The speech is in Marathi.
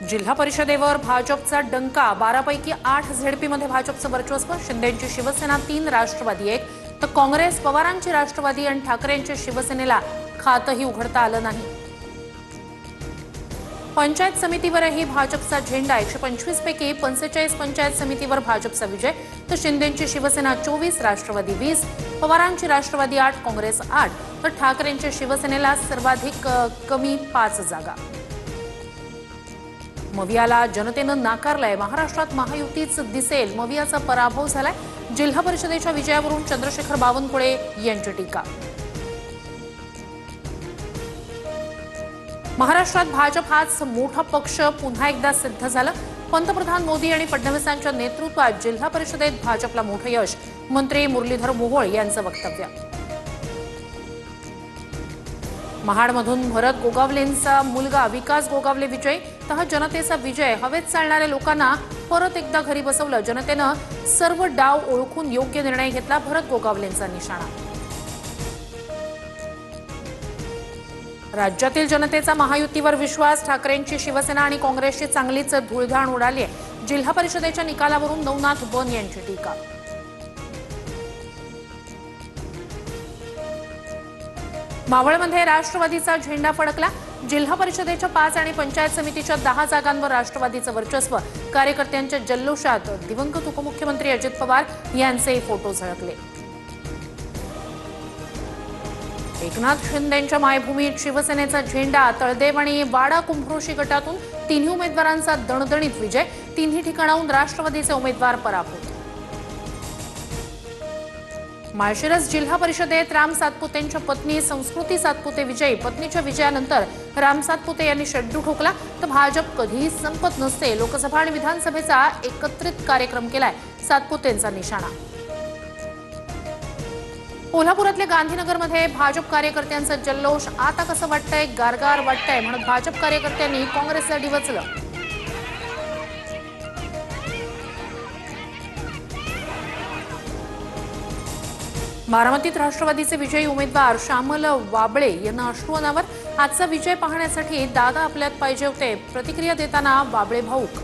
जिल्हा परिषदेवर भाजपचा डंका 12 पैकी 8 झेडपीमध्ये भाजपचं वर्चस्व। शिंदेंची शिवसेना 3, राष्ट्रवादी 1, तर काँग्रेस, पवारांची राष्ट्रवादी आणि ठाकरेंच्या शिवसेनेला खातही उघडता आलं नाही। पंचायत समितीवरही भाजपचा झेंडा। 125 पैकी 45 पंचायत समितीवर भाजपचा विजय, तर शिंदेंची शिवसेना 24, राष्ट्रवादी 20, पवारांची राष्ट्रवादी 8, काँग्रेस 8, तर ठाकरेंच्या शिवसेनेला सर्वाधिक कमी 5 जागा। मवियाला जनतेनं नाकारलंय। महाराष्ट्रात महायुतीच दिसेल, मवियाचा पराभव झालाय। जिल्हा परिषदेच्या विजयावरून चंद्रशेखर बावनकुळे यांची टीका। महाराष्ट्रात भाजप हाच मोठा पक्ष पुन्हा एकदा सिद्ध झालं। पंतप्रधान मोदी आणि फडणवीसांच्या नेतृत्वात जिल्हा परिषदेत भाजपला मोठं यश। मंत्री मुरलीधर मोहोळ यांचं वक्तव्य। महाडमधून भरत गोगावलेंचा मुलगा विकास गोगावले विजयी, तर जनतेचा विजय। हवेत चालणाऱ्या लोकांना परत एकदा घरी बसवलं। जनतेनं सर्व डाव ओळखून योग्य निर्णय घेतला। भरत गोगावलेंचा निशाणा। राज्यातील जनतेचा महायुतीवर विश्वास। ठाकरेंची शिवसेना आणि काँग्रेसची चांगलीच धुळधाण उडाली आहे। जिल्हा परिषदेच्या निकालावरून नवनाथ बन यांची टीका। मावळमध्ये राष्ट्रवादीचा झेंडा फडकला। जिल्हा परिषदेच्या 5 आणि पंचायत समितीच्या 10 जागांवर राष्ट्रवादीचं वर्चस्व। कार्यकर्त्यांच्या जल्लोषात दिवंगत उपमुख्यमंत्री अजित पवार यांचे फोटो झळकले। एकनाथ शिंदेंच्या मायभूमीत शिवसेनेचा झेंडा। तळदेव आणि वाडा कुंभरोशी गटातून तिन्ही उमेदवारांचा दणदणीत विजय। तिन्ही ठिकाणाहून राष्ट्रवादीचे उमेदवार पराभूत। माळशिरस जिल्हा परिषदेत राम सातपुतेंच्या पत्नी संस्कृती सातपुते विजयी। पत्नीच्या विजयानंतर राम सातपुते यांनी शड्डू ठोकला। तर भाजप कधीही संपत नसते, लोकसभा आणि विधानसभेचा एकत्रित कार्यक्रम केलाय, सातपुतेंचा निशाणा। कोल्हापुरातल्या गांधीनगरमध्ये भाजप कार्यकर्त्यांचा जल्लोष। आता कसं वाटतंय, गारगार वाटतंय म्हणत भाजप कार्यकर्त्यांनी काँग्रेसला डिवचलं। बारामतीत राष्ट्रवादीचे विजयी उमेदवार श्यामल वाबळे यांना अश्रू अनावर। आजचा विजय पाहण्यासाठी दादा आपल्यात पाहिजे होते, प्रतिक्रिया देताना वाबळे भाऊक।